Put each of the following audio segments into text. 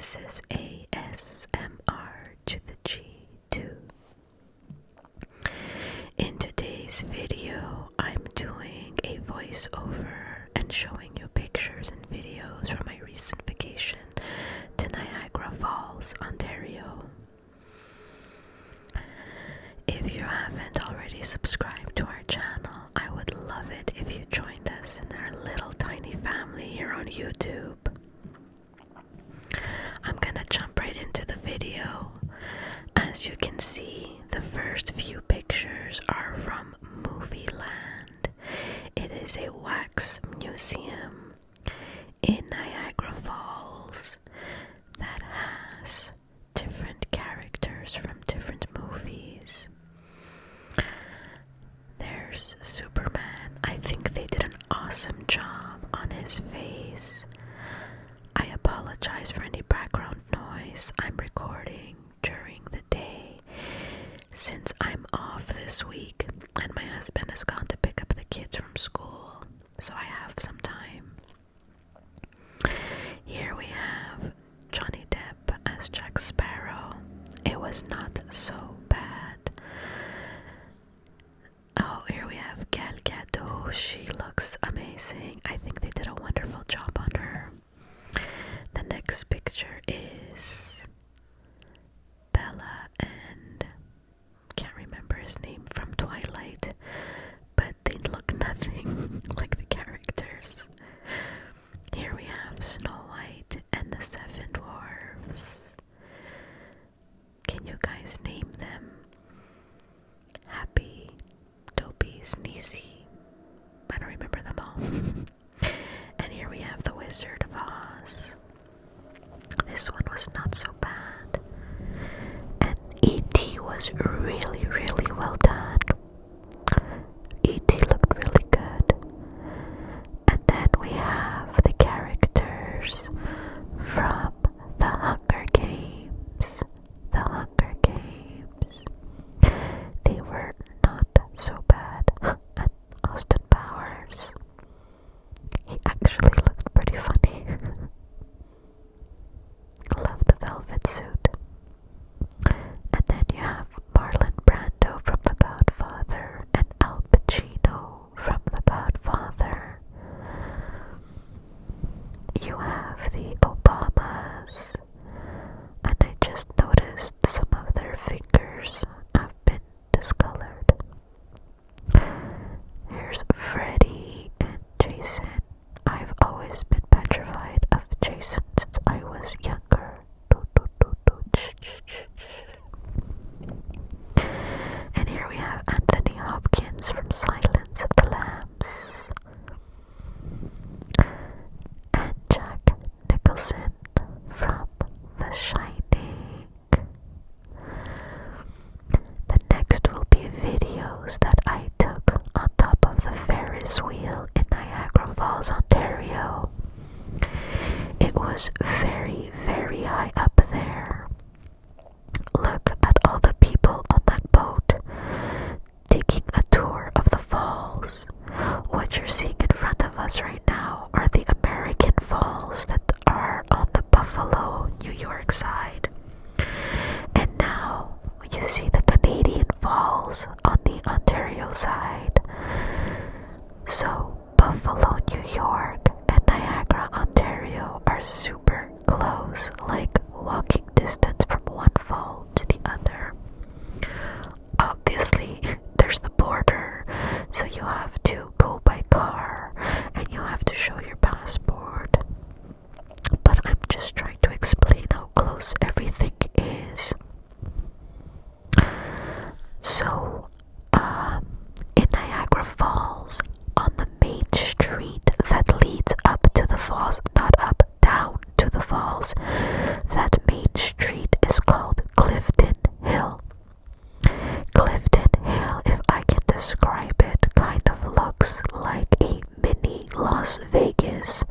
This is ASMR to the G2. In today's video, I'm doing a voiceover and showing you pictures and videos from my recent vacation to Niagara Falls, Ontario. If you haven't already subscribed to our channel, I would love it if you joined us in our little tiny family here on YouTube. I'm gonna jump right into the video. As you can see, the first few pictures are from Movie Land. It is a wax museum in Niagara Falls that has different characters from different movies. There's Superman. I think they did an awesome job on his face. I apologize for any background noise. I'm recording during the day since I'm off this week and my husband has gone to pick up the kids from school, so I have some time. Here we have Johnny Depp as Jack Sparrow. It was not so bad. Oh, here we have Gal Gadot. She looks amazing. I think they did a wonderful job on her. The next picture is Bella and can't remember his name from Twilight, but they look nothing like the characters. Here we have Snow White and the Seven Dwarfs. Can you guys name them? Happy, Dopey, Sneezy. I don't remember them all. And here we have the Wizard of Oz. This one was not so bad. And E.T. was really, really well done. E.T. looked really good. And then we have the characters from the Hunger Games. The Hunger Games. They were not so bad. And Austin Powers, he actually looked pretty funny. Love the velvet suit. And then you have Marlon Brando from The Godfather and Al Pacino from The Godfather. You have the Obamas, and I just noticed some of their fingers have been discolored. Here's Freddy and Jason. I've always been petrified of Jason since I was younger. And here we have Anthony Hopkins from Silence of the Lambs. And Jack Nicholson from The Shining. The next will be videos that I took on top of the Ferris wheel in Niagara Falls, Ontario. It was very, very high up there. Look at all the people on that boat taking a tour of the falls. What you're seeing in front of us right now are the American Falls that are on the Buffalo, New York side. And now you see the Canadian Falls on the Ontario side. So Buffalo, New York and Niagara, Ontario are super close, like walking distance from one fall to the other. Obviously, there's the border, so you have to go by car and you have to show your passport. But I'm just trying to explain how close everything is. So, in Niagara Falls, on the main street that leads up to the falls, not up, down to the falls, that main street is called Clifton Hill. Clifton Hill, if I can describe it, kind of looks like a mini Las Vegas.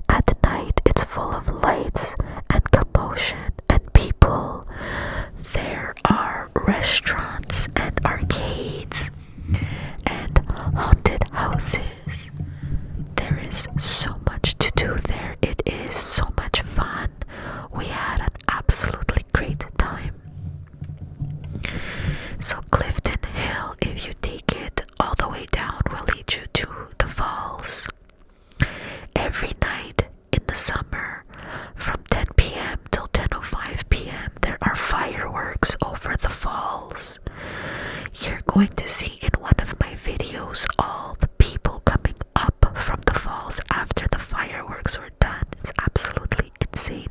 At night, it's full of lights and commotion and people. There are restaurants and arcades and haunted houses. There is so much to do there. It is so much fun. going to see in one of my videos all the people coming up from the falls after the fireworks were done. It's absolutely insane.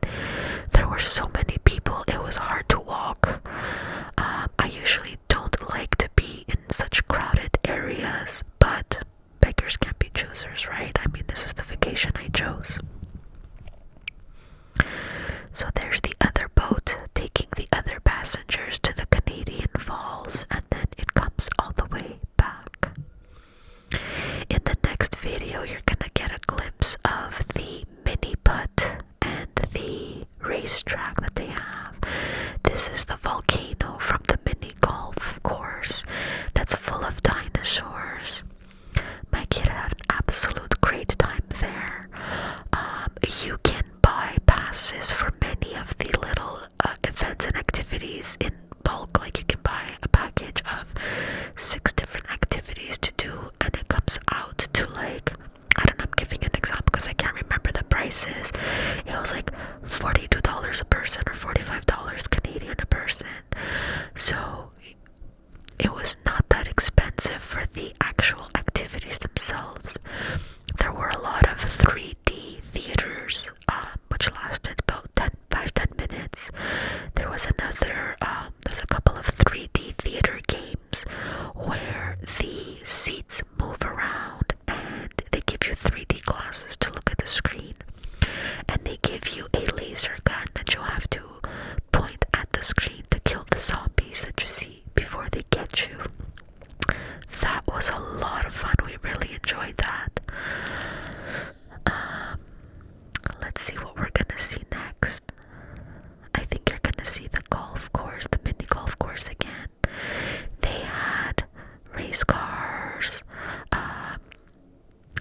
There were so many people, it was hard to walk. I usually don't like to be in such crowded areas, but beggars can't be choosers, right? I mean, this is the vacation I chose. So there's the other boat taking the other passengers to the Canadian Falls, and then it comes all the way back. In the next video, you're gonna get a glimpse of the mini putt and the racetrack that they have. This is the volcano from the mini golf course that's full of dinosaurs. My kid had an absolute great time there. You can buy passes for many of the little events and activities in bulk. Like you can buy a package of 6 different activities to do, and it comes out to like, I don't know, I'm giving an example because I can't remember the prices. It was like $42 a person or $45 Canadian a person. So it was not that expensive for the actual activities themselves. There were a lot of 3D theaters, which lasted about 5-10 minutes. There was there's a couple of 3D theater games where the seats move around and they give you 3D glasses to look at the screen. And they give you a laser gun that you have to point at the screen to kill the zombies that you see before they get you. That was a lot of fun. We really enjoyed that. Let's see what we're gonna see next. I think you're gonna see the golf course, the mini golf course again. They had race cars.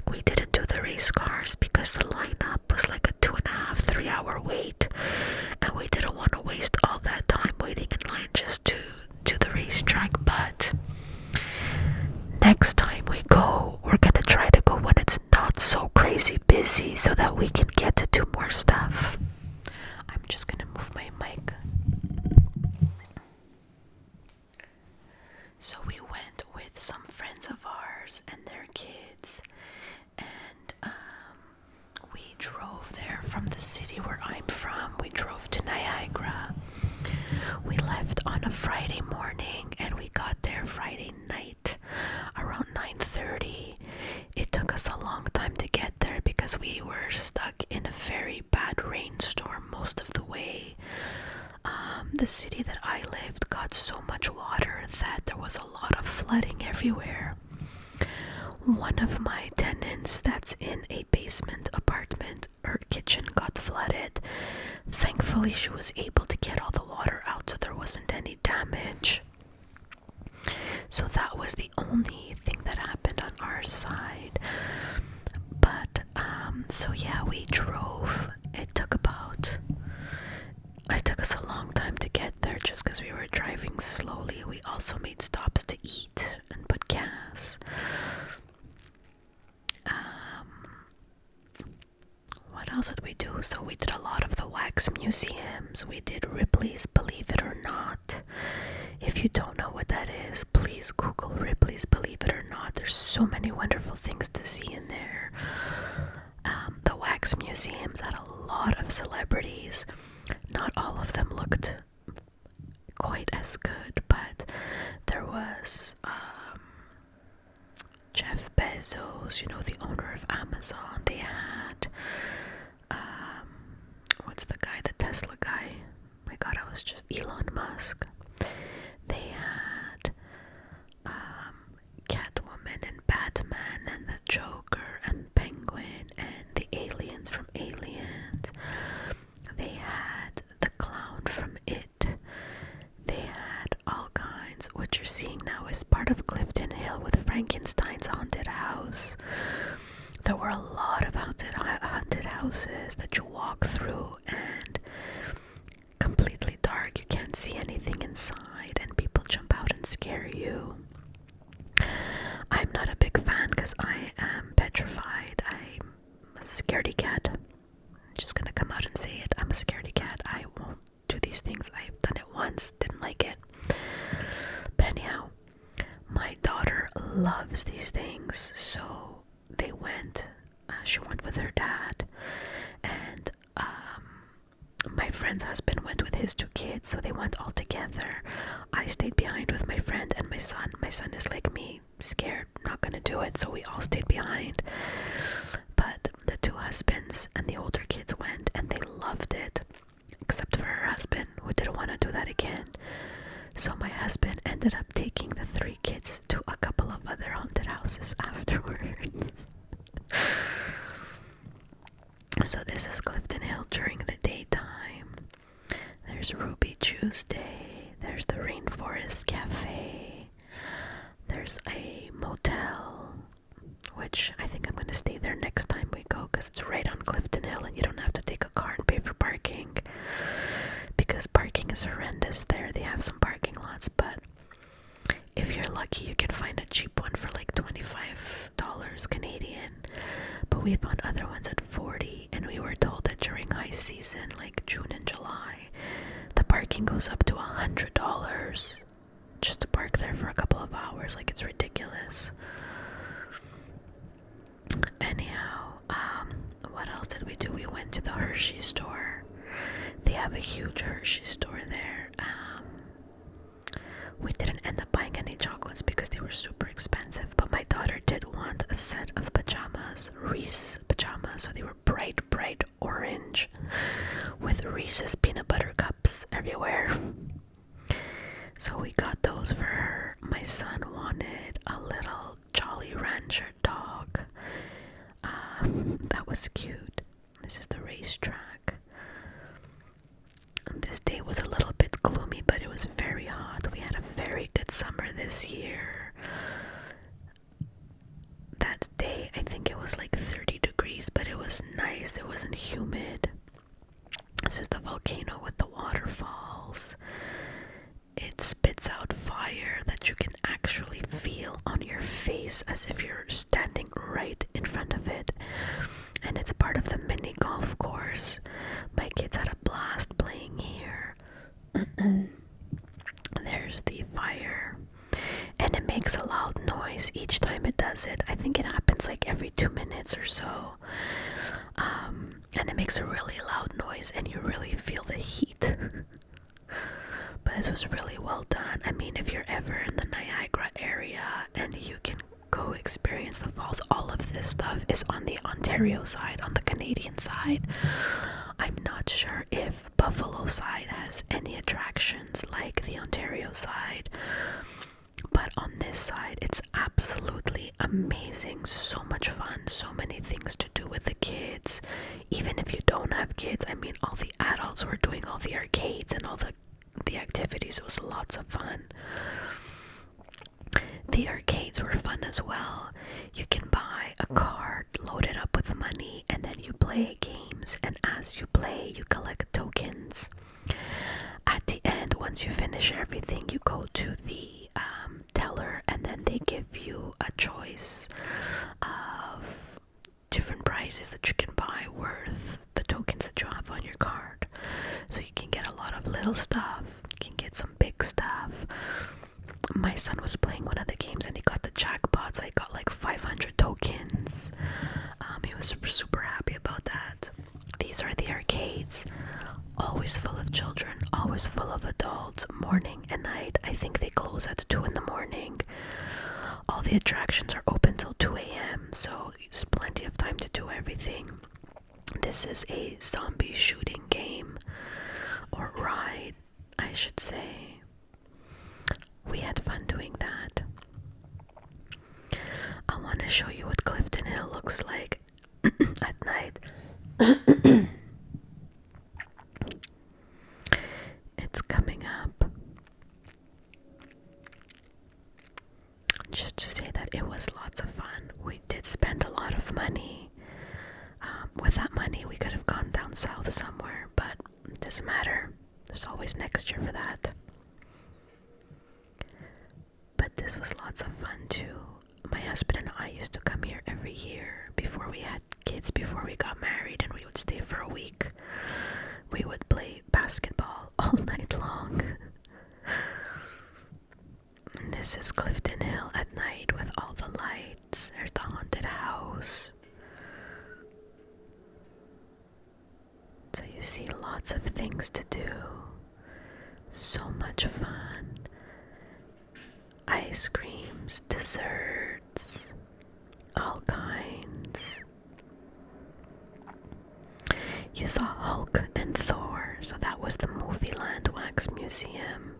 We didn't do the race cars because the lineup was like a 2.5-3 hour wait, and we didn't want to waste all that time waiting in line just to do the racetrack. But next time we go, we're gonna try to go when it's not so crazy busy so that we can get to do more stuff. I'm just gonna move my mic. So we went with some friends of ours and their kids, and we drove there from the city where I'm from. We drove to Niagara. We left on a Friday morning and we got there Friday night around 9:30. It took us a long time to get there because we were stuck in a very bad rainstorm most of the way. The city that I lived got so much water that there was a lot of flooding everywhere. One of my tenants that's in a basement apartment, her kitchen got flooded. Thankfully, she was able to get all the water out, so there wasn't any damage. So that was the only thing that happened on our side. But, so yeah, we drove. It took us a long time to get there just because we were driving slowly. We also made stops to eat and put gas. What else did we do? So we did a lot of the wax museums. We did Ripley's Believe It or Not. If you don't know what that is, please Google Ripley's Believe It or Not. There's so many wonderful things to see in there. The wax museums had a lot of celebrities. Not all of them looked quite as good, but there was Jeff Bezos, the owner of Amazon. They had what's the guy, the Tesla guy? My God, I was just Elon Musk. They had Catwoman and Batman and the Joker and Penguin and the aliens from Aliens. They had the clown from It. They had all kinds. What you're seeing now is part of Clifton Hill with Frankenstein's haunted house. There were a lot of haunted houses that you walk through and completely dark. You can't see anything inside and people jump out and scare you. I'm not a big fan because I am petrified. I'm a scaredy cat. I'm just gonna come out and say it. I'm a scaredy cat. I won't do these things. I've done it once, didn't like it. But anyhow, my loves these things. So they went, she went with her dad, and my friend's husband went with his 2 kids, so they went all together. I stayed behind with my friend and my son. My son is like me, scared, not gonna do it, so we all stayed behind. But the 2 husbands and the older kids went, and they loved it, except for her husband, who didn't want to do that again. So my husband ended up taking the 3 kids to a couple of other haunted houses afterwards. So this is Clifton Hill during the daytime. There's Ruby Tuesday. There's the Rainforest Cafe. There's a motel, which I think I'm going to stay there next time we go, because it's right on Clifton Hill and you don't have to take a car and pay for parking, because parking is horrendous there. They have some parking lots, but if you're lucky you can find a cheap one for like $25 Canadian, but we found other ones at $40, and we were told that during high season, like June and July, the parking goes up to $100 just to park there for a couple of hours. Like, it's ridiculous. Anyhow, what else did we do? We went to the Hershey store. They have a huge Hershey store there. We didn't end up buying any chocolates because they were super expensive, but my daughter did want a set of pajamas, Reese pajamas, so they were bright orange with Reese's peanut butter cups everywhere. So we got those for her. My son wanted a little Jolly Rancher dog. That was cute. This is the racetrack. This day was a little bit gloomy, but it was very hot. We had a very good summer this year. That day, I think it was like 30 degrees, but it was nice. It wasn't humid. This is the volcano with the waterfalls. It spits out fire that you can actually feel on your face as if you're standing right in front of it. And it's part of the mini golf course. My kids had a blast playing here. There's the fire. And it makes a loud noise each time it does it. I think it happens like every 2 minutes or so. And it makes a really loud noise and you really feel the heat. But this was really well done. I mean, if you're ever in the Niagara area and you can go experience the falls, all of this stuff is on the Ontario side, on the Canadian side. I'm not sure if Buffalo side has any attractions like the Ontario side, but on this side it's absolutely amazing. So much fun, so many things to do with the kids. Even if you don't have kids, I mean, all the adults were doing all the arcades and all the activities. It was lots of fun. The arcades were fun as well. You can buy a card loaded up with money and then you play games, and as you play you collect tokens. At the end, once you finish everything, you go to the teller and then they give you a choice of different prizes that you can buy worth the tokens that you have on your card. So you can get a lot of little stuff, you can get some big stuff. My son was playing one of the games and he got the jackpot, so he got like 500 tokens. He was super happy about that. These are the arcades, always full of children, always full of adults, morning and night. I think they close at 2 in the morning. All the attractions are open till 2 a.m, so there's plenty of time to do everything. This is a zombie shooting game, or ride, I should say. We had fun doing that. I want to show you what Clifton Hill looks like at night. It's coming up. Just to say that it was lots of fun. We did spend a lot of money. With that money, we could have gone down south somewhere, but it doesn't matter. There's always next year for that. But this was lots of fun too. My husband and I used to come here every year before we had kids, before we got married, and we would stay for a week. We would play basketball all night long. And this is Clifton Hill at night with all house. So you see lots of things to do. So much fun. Ice creams, desserts, all kinds. You saw Hulk and Thor, so that was the Movieland Wax Museum.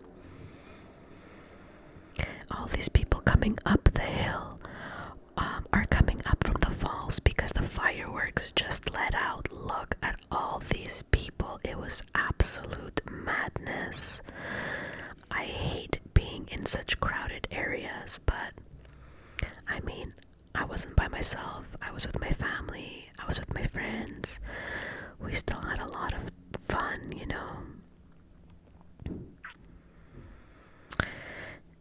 All these people coming up the hill are coming up from the falls because the fireworks just let out. Look at all these people. It was absolute madness. I hate being in such crowded areas, but I mean, I wasn't by myself. I was with my family. I was with my friends. We still had a lot of fun, you know.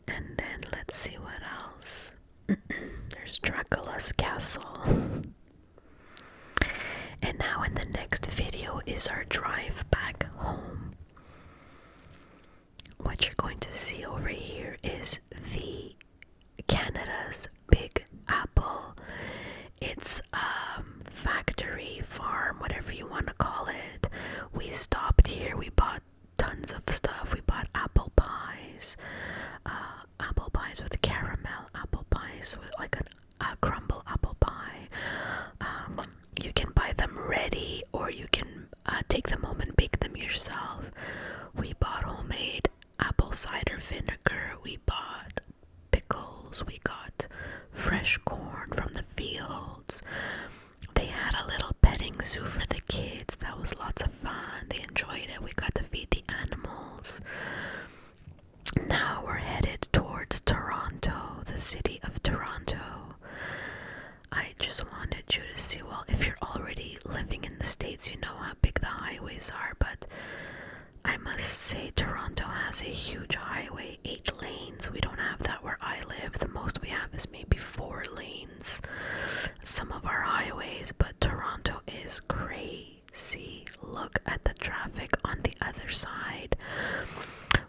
And then let's see what else. There's Dracula's castle. And now in the next video is our drive back home. What you're going to see over here is the Canada's Big Apple. It's factory, farm, whatever you want to call it. We stopped here. We bought tons of stuff. We bought apple pies with caramel, apple pies with like a crumble apple pie. You can buy them ready, or you can take them home and bake them yourself. We bought homemade apple cider vinegar. We bought pickles. We got fresh corn from the fields. They had a little petting zoo for the kids. That was lots of fun. They enjoyed it. We got to feed the animals. Now we're headed towards Toronto, the city of Toronto. I just wanted you to see, well, if you're already living in the States, you know how big the highways are, but I must say Toronto has a huge highway, 8 lanes. We don't have that where I live. The most we have is maybe 4 lanes. Some of our highways, but Toronto is crazy. Look at the traffic on the other side.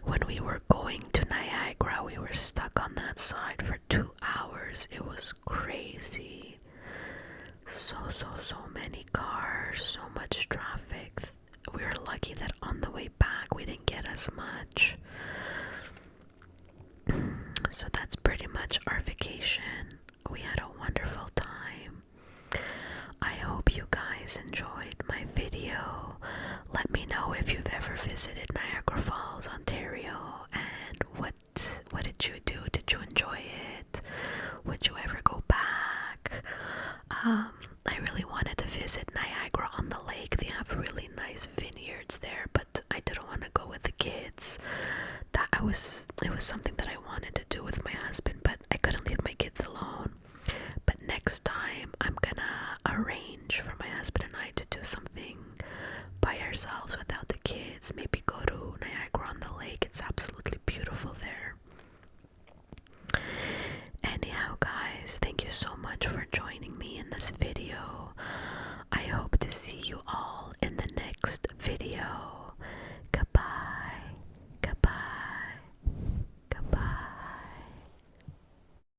When we were going to Niagara, we were stuck on that side for 2 hours. It was crazy. So many cars, so much traffic. We were lucky that on the way back we didn't get as much. So that's pretty much our vacation. We had a wonderful time. I hope you guys enjoyed my video. Let me know if you've ever visited Niagara Falls, Ontario, and what did you do? Did you enjoy it? Would you ever go back? I really wanted to visit Niagara on the lake. They have really nice vineyards there, but I didn't want to go with the kids. It was something that I wanted to do with my husband, but I couldn't leave my kids alone. But next time I'm gonna arrange for my husband and I to do something by ourselves without the kids. Maybe go to Niagara on the lake. It's absolutely beautiful there. Anyhow, guys, thank you so much for joining me in this video. I hope to see you all